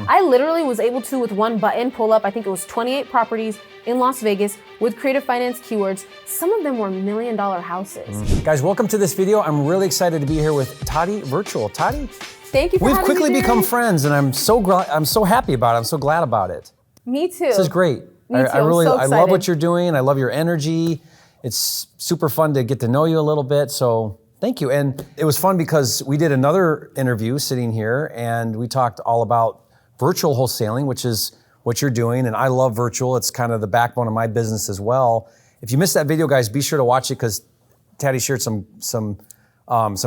I literally was able to, with one button, pull up, I think it was 28 properties in Las Vegas with creative finance keywords. Some of them were $1 million houses. Guys, welcome to this video. I'm really excited to be here with Tadi Virtual. Tadi, thank you for we've having quickly me, become friends, and I'm so happy about it. I'm so glad about it. Me too. This is great. Me too. I really, so I love what you're doing. I love your energy. It's super fun to get to know you a little bit. So thank you. And it was fun because we did another interview sitting here, and we talked all about virtual wholesaling, which is what you're doing. And I love virtual. It's kind of the backbone of my business as well. If you missed that video, guys, be sure to watch it because Tadi shared some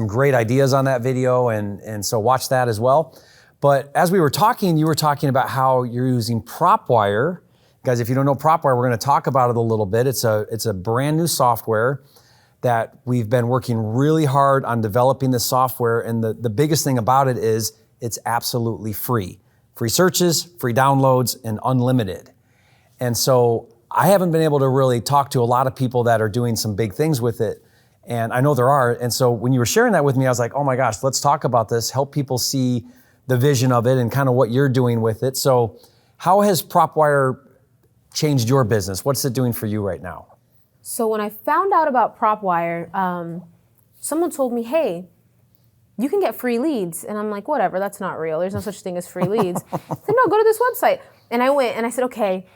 great ideas on that video, and so watch that as well. But as we were talking, you were talking about how you're using Propwire. Guys, if you don't know Propwire, we're going to talk about it a little bit. It's a brand new software that we've been working really hard on developing this software, and the biggest thing about it is it's absolutely free. Free searches, free downloads, and unlimited. And so I haven't been able to really talk to a lot of people that are doing some big things with it, and I know there are. And so when you were sharing that with me, I was like, oh my gosh, let's talk about this, help people see the vision of it and kind of what you're doing with it. So how has Propwire changed your business? What's it doing for you right now? So when I found out about Propwire, someone told me, hey, you can get free leads. And I'm like, whatever, that's not real. There's no such thing as free leads. I said, no, go to this website. And I went and I said, okay,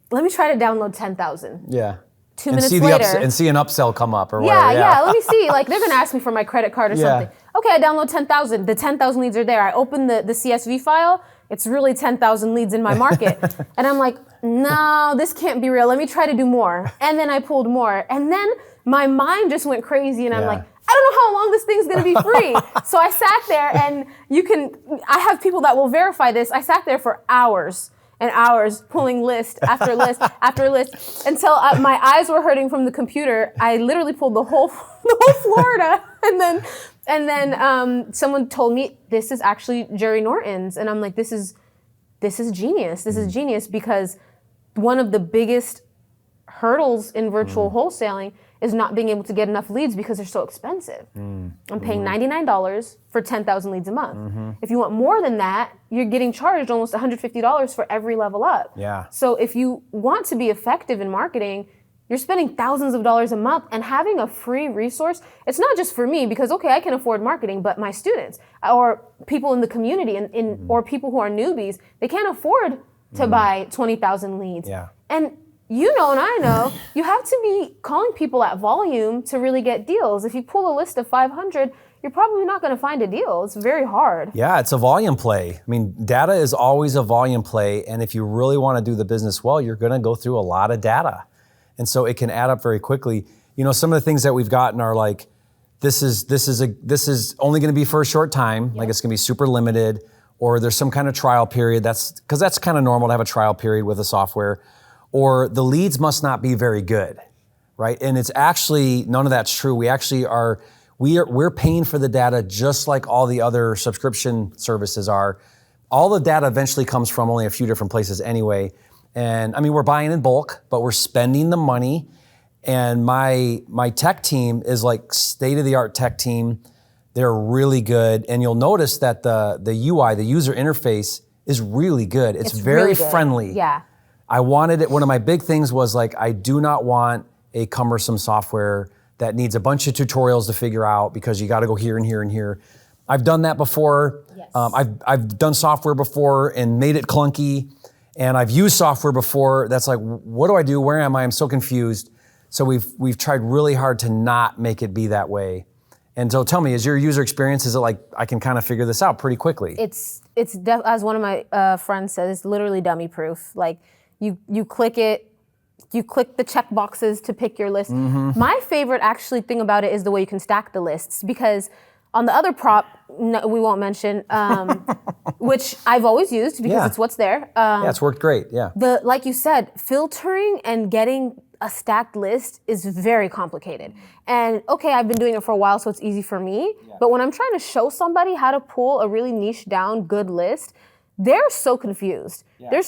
let me try to download 10,000. Yeah. 2 minutes later. And see an upsell come up or whatever. Yeah, let me see. Like, they're gonna ask me for my credit card or something. Okay, I download 10,000. The 10,000 leads are there. I open the CSV file. It's really 10,000 leads in my market. And I'm like, no, this can't be real. Let me try to do more. And then I pulled more. And then my mind just went crazy, and I'm like, I don't know how long this thing's gonna be free. So I sat there, and I have people that will verify this. I sat there for hours and hours pulling list after list after list until my eyes were hurting from the computer. I literally pulled the whole Florida, and then someone told me this is actually Jerry Norton's, and I'm like, this is genius. This is genius, because one of the biggest hurdles in virtual wholesaling is not being able to get enough leads because they're so expensive. I'm paying $99 for 10,000 leads a month. If you want more than that, you're getting charged almost $150 for every level up. Yeah. So if you want to be effective in marketing, you're spending thousands of dollars a month, and having a free resource, it's not just for me, because okay, I can afford marketing, but my students or people in the community or people who are newbies, they can't afford to buy 20,000 leads. Yeah. And you know, and I know, you have to be calling people at volume to really get deals. If you pull a list of 500, you're probably not going to find a deal. It's very hard. Yeah, it's a volume play. I mean, data is always a volume play, and if you really want to do the business well, you're going to go through a lot of data. And so it can add up very quickly. You know, some of the things that we've gotten are like, this is only going to be for a short time, like it's going to be super limited, or there's some kind of trial period. That's kind of normal to have a trial period with a software. Or the leads must not be very good, right? And it's actually, none of that's true. We actually we're paying for the data just like all the other subscription services are. All the data eventually comes from only a few different places anyway. And I mean, we're buying in bulk, but we're spending the money. And my tech team is like state-of-the-art tech team. They're really good. And you'll notice that the UI, the user interface, is really good. It's very really good. Friendly. Yeah. I wanted it. One of my big things was like, I do not want a cumbersome software that needs a bunch of tutorials to figure out because you got to go here and here and here. I've done that before. Yes. I've done software before and made it clunky, and I've used software before that's like, what do I do? Where am I? I'm so confused. So we've tried really hard to not make it be that way. And so tell me, is your user experience, is it like I can kind of figure this out pretty quickly? It's as one of my friends said, it's literally dummy proof. Like, you click it, you click the check boxes to pick your list. My favorite actually thing about it is the way you can stack the lists, because on the other prop, no, we won't mention, which I've always used because it's what's there. Yeah, it's worked great, yeah. Like you said, filtering and getting a stacked list is very complicated. And okay, I've been doing it for a while, so it's easy for me. Yeah. But when I'm trying to show somebody how to pull a really niche down good list, they're so confused. Yeah.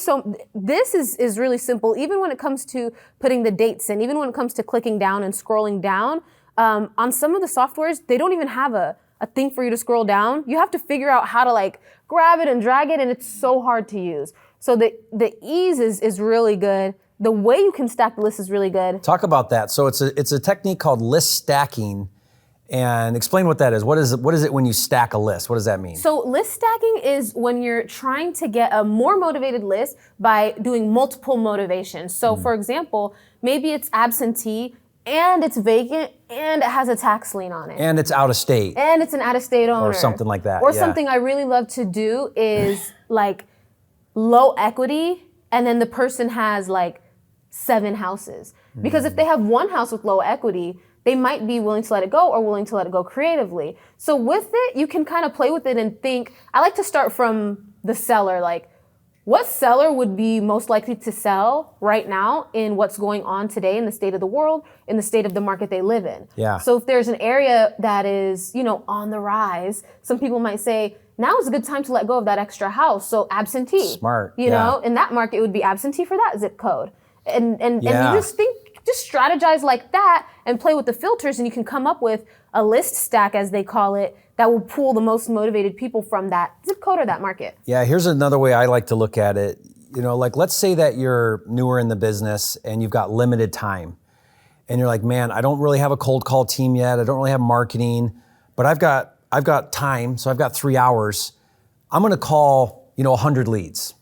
This is really simple. Even when it comes to putting the dates in, even when it comes to clicking down and scrolling down, on some of the softwares, they don't even have a a thing for you to scroll down. You have to figure out how to like grab it and drag it, and it's so hard to use. So the ease is really good. The way you can stack the list is really good. Talk about that. So it's a technique called list stacking, and explain what that is. What is it when you stack a list? What does that mean? So list stacking is when you're trying to get a more motivated list by doing multiple motivations. So for example, maybe it's absentee and it's vacant and it has a tax lien on it. And it's out of state. And it's an out-of-state owner. Or something like that. Or yeah. something I really love to do is like low equity, and then the person has like 7 houses. Because if they have one house with low equity, they might be willing to let it go or willing to let it go creatively. So with it, you can kind of play with it and think, I like to start from the seller, like what seller would be most likely to sell right now in what's going on today in the state of the world, in the state of the market they live in. Yeah. So if there's an area that is, on the rise, some people might say, now is a good time to let go of that extra house. So absentee. Smart. You know, in that market, it would be absentee for that zip code. And you just strategize like that and play with the filters, and you can come up with a list stack, as they call it, that will pull the most motivated people from that zip code or that market. Yeah, here's another way I like to look at it. Like let's say that you're newer in the business and you've got limited time. And you're like, man, I don't really have a cold call team yet. I don't really have marketing, but I've got time, so I've got 3 hours. I'm gonna call, 100 leads.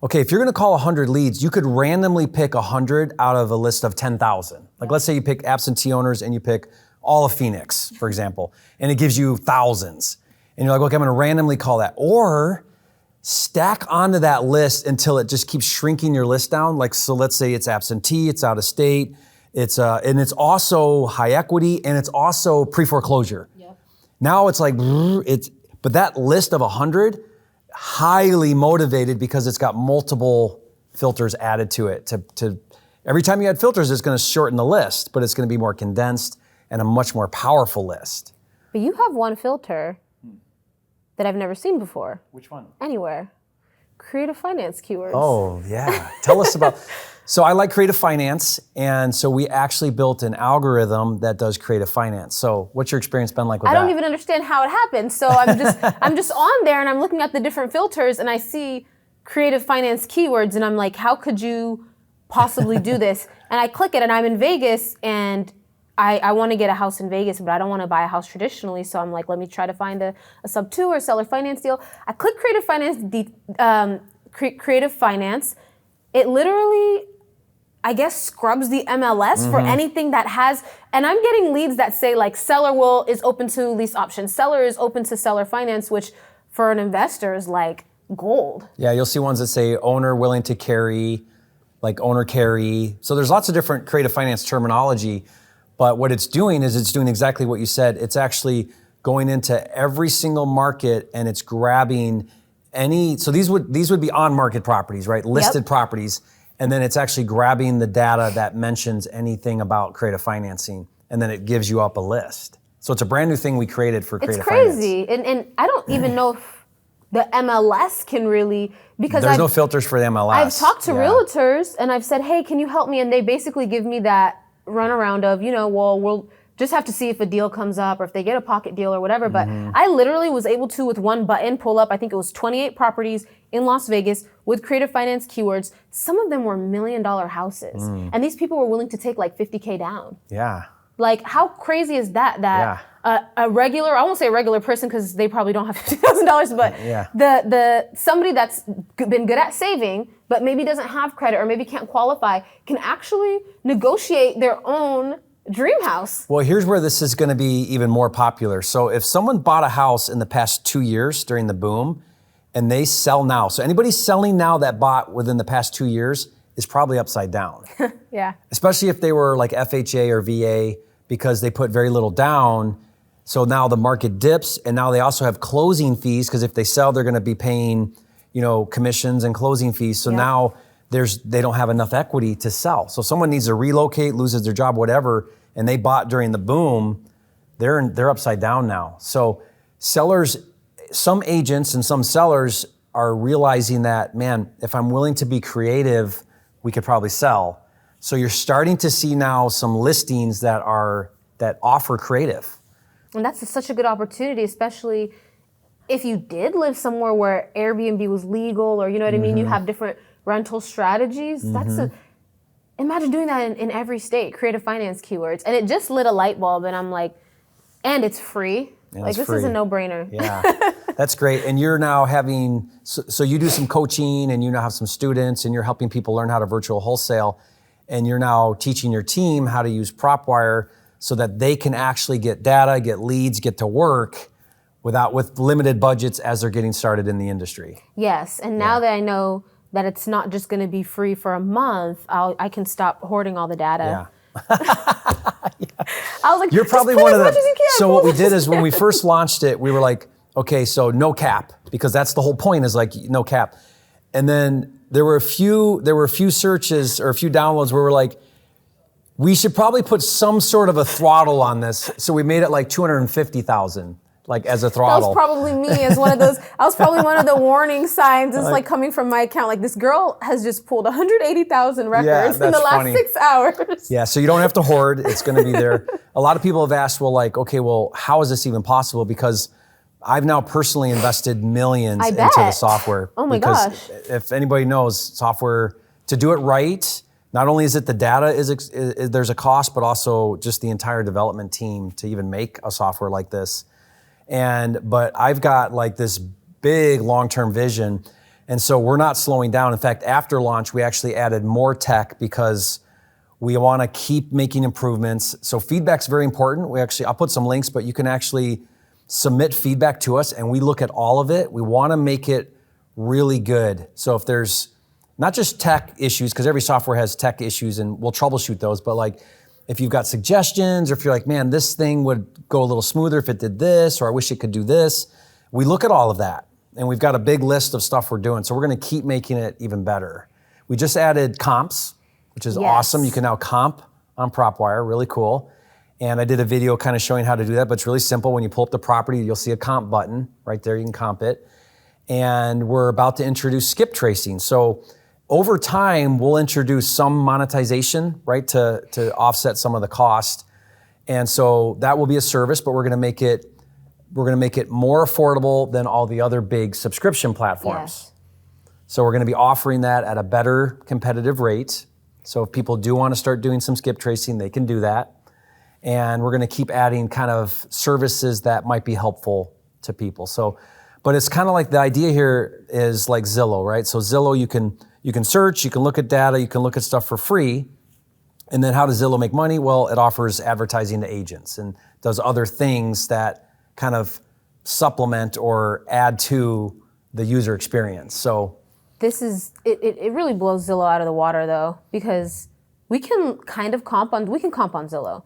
Okay, if you're gonna call 100 leads, you could randomly pick 100 out of a list of 10,000. Like let's say you pick absentee owners and you pick all of Phoenix, for example, and it gives you thousands. And you're like, okay, I'm gonna randomly call that. Or stack onto that list until it just keeps shrinking your list down. Like, so let's say it's absentee, it's out of state, and it's also high equity, and it's also pre-foreclosure. Yep. Now it's like, but that list of 100, highly motivated because it's got multiple filters added to it. To every time you add filters, it's going to shorten the list, but it's going to be more condensed and a much more powerful list. But you have one filter that I've never seen before. Which one? Anywhere. Creative finance keywords. Oh, yeah. Tell us about. So I like creative finance, and so we actually built an algorithm that does creative finance. So what's your experience been like with that? I don't even understand how it happened. So I'm just on there and I'm looking at the different filters and I see creative finance keywords and I'm like, how could you possibly do this? And I click it and I'm in Vegas and I want to get a house in Vegas, but I don't want to buy a house traditionally. So I'm like, let me try to find a sub 2 or seller finance deal. I click creative finance. It literally, I guess, scrubs the MLS for anything that has, and I'm getting leads that say like seller is open to lease options. Seller is open to seller finance, which for an investor is like gold. Yeah, you'll see ones that say owner willing to carry, like owner carry. So there's lots of different creative finance terminology, but what it's doing is it's doing exactly what you said. It's actually going into every single market and it's grabbing so these would be on market properties, right? Listed properties. And then it's actually grabbing the data that mentions anything about creative financing, and then it gives you up a list. So it's a brand new thing we created for creative finance. It's crazy, and I don't even know if the MLS can really, because there's no filters for the MLS. I've talked to realtors and I've said, hey, can you help me? And they basically give me that runaround of, well, we'll just have to see if a deal comes up or if they get a pocket deal or whatever. But I literally was able to, with one button, pull up, I think it was 28 properties in Las Vegas with creative finance keywords. Some of them were $1 million houses. And these people were willing to take like $50K down. Yeah. Like, how crazy is that? A regular, I won't say a regular person because they probably don't have $50,000, but the somebody that's been good at saving, but maybe doesn't have credit or maybe can't qualify, can actually negotiate their own dream house. Well, here's where this is going to be even more popular. So if someone bought a house in the past 2 years during the boom and they sell now, so anybody selling now that bought within the past 2 years is probably upside down. Yeah. Especially if they were like FHA or VA because they put very little down. So now the market dips and now they also have closing fees because if they sell, they're going to be paying, commissions and closing fees. So now they don't have enough equity to sell. So someone needs to relocate, loses their job, whatever, and they bought during the boom, they're upside down now. So sellers, some agents and some sellers are realizing that, man, if I'm willing to be creative, we could probably sell. So you're starting to see now some listings that offer creative. And that's such a good opportunity, especially if you did live somewhere where Airbnb was legal, or you know what I mean, you have different rental strategies. Imagine doing that in every state, creative finance keywords. And it just lit a light bulb, and I'm like, and it's free. Like, this is a no-brainer. Yeah, that's great. And you're now having, so you do some coaching, and you now have some students, and you're helping people learn how to virtual wholesale, and you're now teaching your team how to use Propwire so that they can actually get data, get leads, get to work with limited budgets as they're getting started in the industry. Yes, and now that I know that it's not just going to be free for a month, I can stop hoarding all the data. Yeah. I was like, you're probably one of the. So what we did is when we first first launched it, we were like, okay, so no cap, because that's the whole point, is like no cap. And then there were a few searches or a few downloads where we're like, we should probably put some sort of a throttle on this. So we made it like 250,000. Like as a throttle. That was probably me as one of those. I was probably one of the warning signs. It's like coming from my account. Like, this girl has just pulled 180,000 records in the last 6 hours. Yeah, so you don't have to hoard. It's going to be there. A lot of people have asked, well, like, okay, well, how is this even possible? Because I've now personally invested millions into the software. Oh my gosh. If anybody knows, software, to do it right, not only is it the data, there's a cost, but also just the entire development team to even make a software like this. But I've got like this big long-term vision. And so we're not slowing down. In fact, after launch, we actually added more tech because we want to keep making improvements. So feedback's very important. I'll put some links, but you can actually submit feedback to us, and we look at all of it. We want to make it really good. So if there's not just tech issues, because every software has tech issues and we'll troubleshoot those, but like, if you've got suggestions, or if you're like, man, this thing would go a little smoother if it did this, or I wish it could do this, we look at all of that. And we've got a big list of stuff we're doing. So we're going to keep making it even better. We just added comps, which is awesome. You can now comp on Propwire, really cool. And I did a video kind of showing how to do that, but it's really simple. When you pull up the property, you'll see a comp button right there. You can comp it. And we're about to introduce skip tracing. So over time, we'll introduce some monetization, right, to offset some of the cost. And so that will be a service, but we're going to make it more affordable than all the other big subscription platforms. Yes. So we're going to be offering that at a better competitive rate. So if people do want to start doing some skip tracing, they can do that. And we're going to keep adding kind of services that might be helpful to people. So, but it's kind of like the idea here is like Zillow, right? So Zillow, you can search, you can look at data, you can look at stuff for free. And then how does Zillow make money? Well, it offers advertising to agents and does other things that kind of supplement or add to the user experience. So it really blows Zillow out of the water, though, because we can comp on Zillow.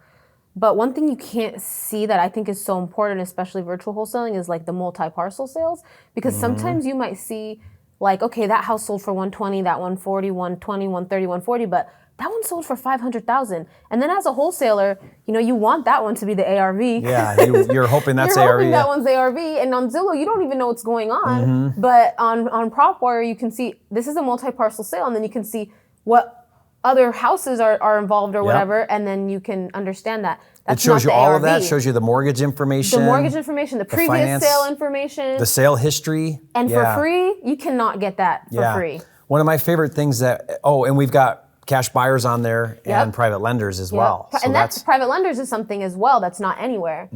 But one thing you can't see that I think is so important, especially virtual wholesaling, is like the multi-parcel sales. Because sometimes you might see like, okay, that house sold for 120, that 140, 120, 130, 140, but that one sold for 500,000. And then as a wholesaler, you want that one to be the ARV. Yeah, you're hoping that's you're ARV. Hoping that one's ARV. And on Zillow, you don't even know what's going on. But on Propwire, you can see this is a multi-parcel sale, and then you can see what other houses are involved or whatever, and then you can understand that. That's it shows you all ARV. of that, shows you the mortgage information. The previous finance, sale information. The sale history. And for free, you cannot get that for free. One of my favorite things and we've got cash buyers on there and private lenders as well. So and that's private lenders is something as well that's not anywhere.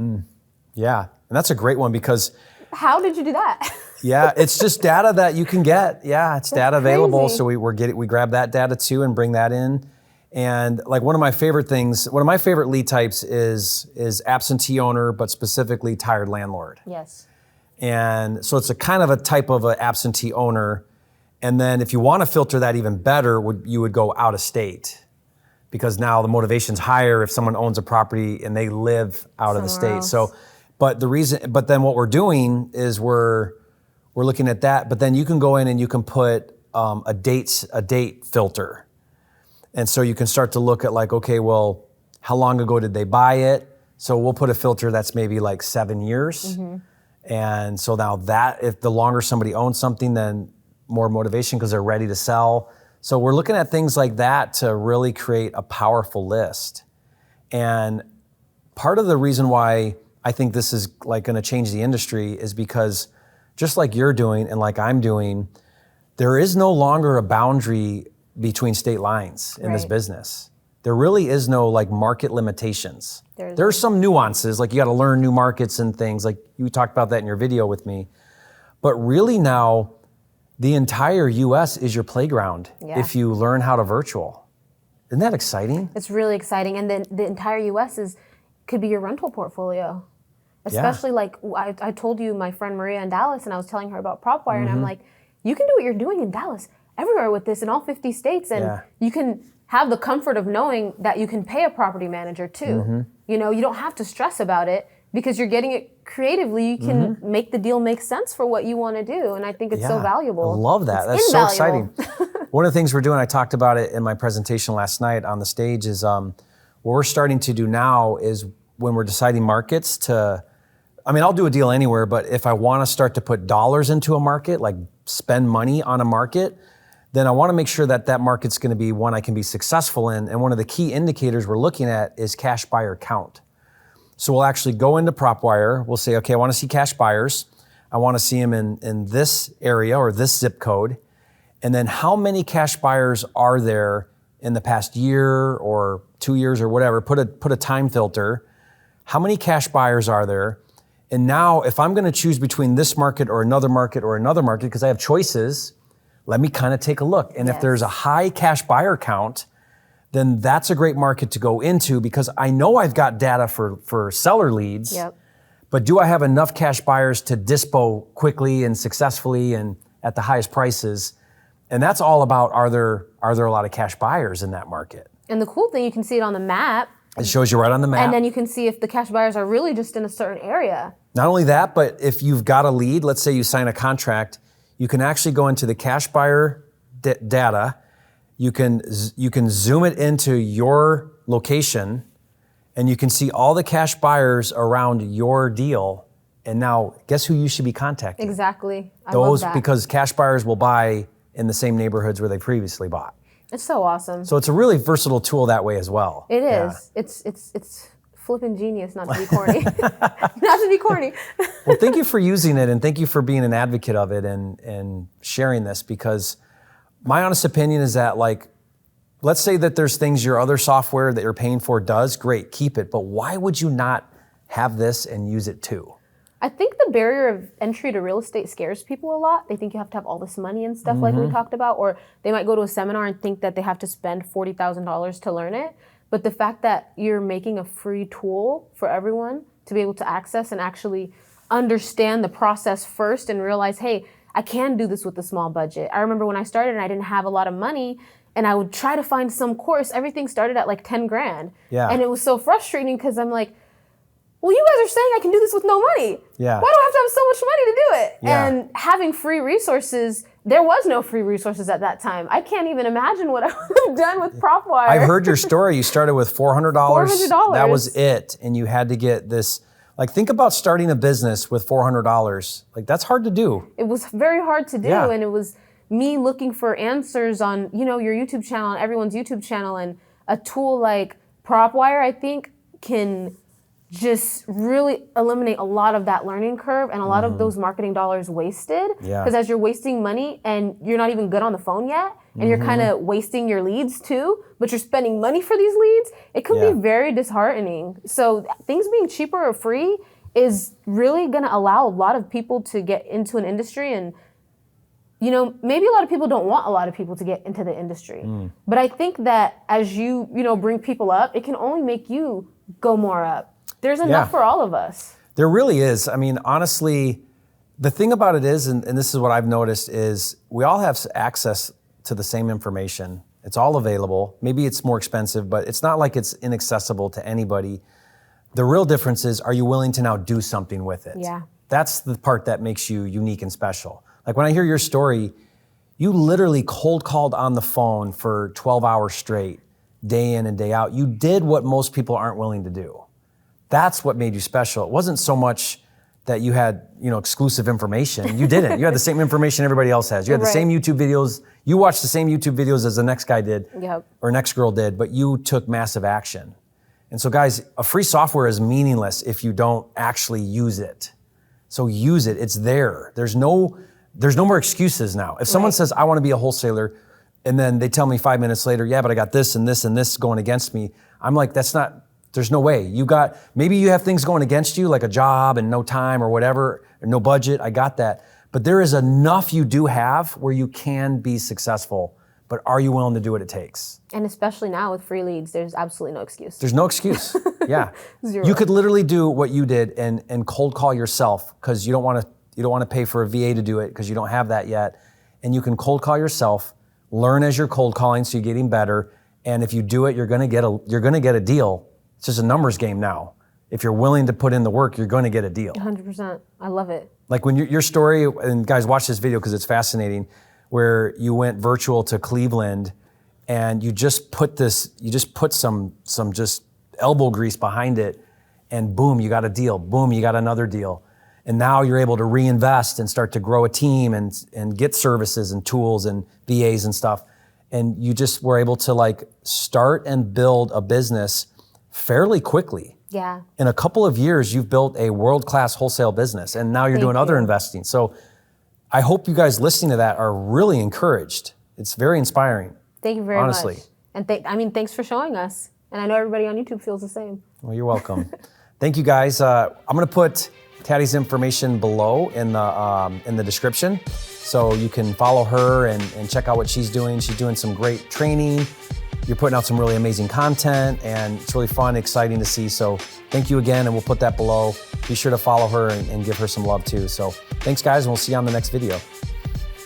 Yeah, and that's a great one because... How did you do that? Yeah, it's just data that you can get. Yeah, it's data available. So we grab that data too and bring that in. And like one of my favorite lead types is absentee owner, but specifically tired landlord. Yes. And so it's a kind of a type of an absentee owner. And then if you want to filter that even better, you would go out of state, because now the motivation's higher if someone owns a property and they live out of the state. Else. So, but then what we're doing is we're looking at that, but then you can go in and you can put a date filter. And so you can start to look at like, okay, well, how long ago did they buy it? So we'll put a filter that's maybe like 7 years. And so now if the longer somebody owns something, then more motivation because they're ready to sell. So we're looking at things like that to really create a powerful list. And part of the reason why I think this is like going to change the industry is because just like you're doing and like I'm doing, there is no longer a boundary between state lines in this business. There really is no like market limitations. There are some nuances, like you got to learn new markets and things, like you talked about that in your video with me. But really now, the entire US is your playground if you learn how to virtual. Isn't that exciting? It's really exciting. And then the entire US could be your rental portfolio. Especially like I told you my friend Maria in Dallas, and I was telling her about Propwire, and I'm like, you can do what you're doing in Dallas everywhere with this in all 50 states, and you can have the comfort of knowing that you can pay a property manager too. You know, you don't have to stress about it because you're getting it creatively. You can make the deal make sense for what you want to do, and I think it's so valuable. I love that. That's so exciting. One of the things we're doing, I talked about it in my presentation last night on the stage, is what we're starting to do now is when we're deciding markets to, I mean, I'll do a deal anywhere, but if I want to start to put dollars into a market, like spend money on a market, then I want to make sure that that market's going to be one I can be successful in. And one of the key indicators we're looking at is cash buyer count. So we'll actually go into Propwire. We'll say, okay, I want to see cash buyers. I want to see them in this area or this zip code. And then how many cash buyers are there in the past year or 2 years or whatever? Put a time filter. How many cash buyers are there? And now if I'm going to choose between this market or another market, because I have choices, let me kind of take a look. And if there's a high cash buyer count, then that's a great market to go into because I know I've got data for seller leads, but do I have enough cash buyers to dispo quickly and successfully and at the highest prices? And that's all about, are there a lot of cash buyers in that market? And the cool thing, you can see it on the map. It shows you right on the map. And then you can see if the cash buyers are really just in a certain area. Not only that, but if you've got a lead, let's say you sign a contract, you can actually go into the cash buyer data. You can zoom it into your location, and you can see all the cash buyers around your deal. And now, guess who you should be contacting? Exactly. I love that. Because cash buyers will buy in the same neighborhoods where they previously bought. It's so awesome. So it's a really versatile tool that way as well. It is. It's flipping genius, not to be corny. Not to be corny. Well, thank you for using it, and thank you for being an advocate of it and sharing this, because my honest opinion is that, like, let's say that there's things your other software that you're paying for does, great, keep it. But why would you not have this and use it too? I think the barrier of entry to real estate scares people a lot. They think you have to have all this money and stuff like we talked about, or they might go to a seminar and think that they have to spend $40,000 to learn it. But the fact that you're making a free tool for everyone to be able to access and actually understand the process first and realize, hey, I can do this with a small budget. I remember when I started and I didn't have a lot of money and I would try to find some course. Everything started at like 10 grand. Yeah. And it was so frustrating because I'm like, well, you guys are saying I can do this with no money. Yeah. Why do I have to have so much money to do it? Yeah. And having free resources, there was no free resources at that time. I can't even imagine what I would have done with Propwire. I've heard your story. You started with $400. $400. That was it. And you had to get this, like, think about starting a business with $400. Like, that's hard to do. It was very hard to do. Yeah. And it was me looking for answers on, your YouTube channel, on everyone's YouTube channel. And a tool like Propwire, I think, can just really eliminate a lot of that learning curve and a lot of those marketing dollars wasted. Because as you're wasting money and you're not even good on the phone yet, and you're kind of wasting your leads too, but you're spending money for these leads, it could be very disheartening. So things being cheaper or free is really gonna allow a lot of people to get into an industry. And maybe a lot of people don't want a lot of people to get into the industry. But I think that as you bring people up, it can only make you go more up. There's enough for all of us. There really is. I mean, honestly, the thing about it is, and this is what I've noticed, is we all have access to the same information. It's all available. Maybe it's more expensive, but it's not like it's inaccessible to anybody. The real difference is, are you willing to now do something with it? Yeah. That's the part that makes you unique and special. Like when I hear your story, you literally cold called on the phone for 12 hours straight, day in and day out. You did what most people aren't willing to do. That's what made you special. It wasn't so much that you had, exclusive information. You didn't. You had the same information everybody else has. You had the same YouTube videos. You watched the same YouTube videos as the next guy did, or next girl did, but you took massive action. And so guys, a free software is meaningless if you don't actually use it. So use it, it's there. There's no more excuses now. If someone says, I wanna be a wholesaler, and then they tell me 5 minutes later, yeah, but I got this and this and this going against me. I'm like, there's no way. Maybe you have things going against you, like a job and no time or whatever, or no budget, I got that. But there is enough you do have where you can be successful, but are you willing to do what it takes? And especially now with free leads, there's absolutely no excuse. There's no excuse, yeah. Zero. You could literally do what you did and cold call yourself because you don't want to pay for a VA to do it because you don't have that yet. And you can cold call yourself, learn as you're cold calling so you're getting better. And if you do it, you're gonna get a deal. It's just a numbers game now. If you're willing to put in the work, you're gonna get a deal. 100%, I love it. Like when your story, and guys watch this video because it's fascinating, where you went virtual to Cleveland and you just put some just elbow grease behind it and boom, you got a deal. Boom, you got another deal. And now you're able to reinvest and start to grow a team and get services and tools and VAs and stuff. And you just were able to like start and build a business fairly quickly. Yeah. In a couple of years, you've built a world-class wholesale business and now you're doing other investing. So I hope you guys listening to that are really encouraged. It's very inspiring. Thank you very much. And thanks for showing us. And I know everybody on YouTube feels the same. Well, you're welcome. Thank you guys. I'm gonna put Tadi's information below in the description. So you can follow her and check out what she's doing. She's doing some great training. You're putting out some really amazing content and it's really fun, exciting to see. So thank you again and we'll put that below. Be sure to follow her and give her some love too. So thanks guys and we'll see you on the next video.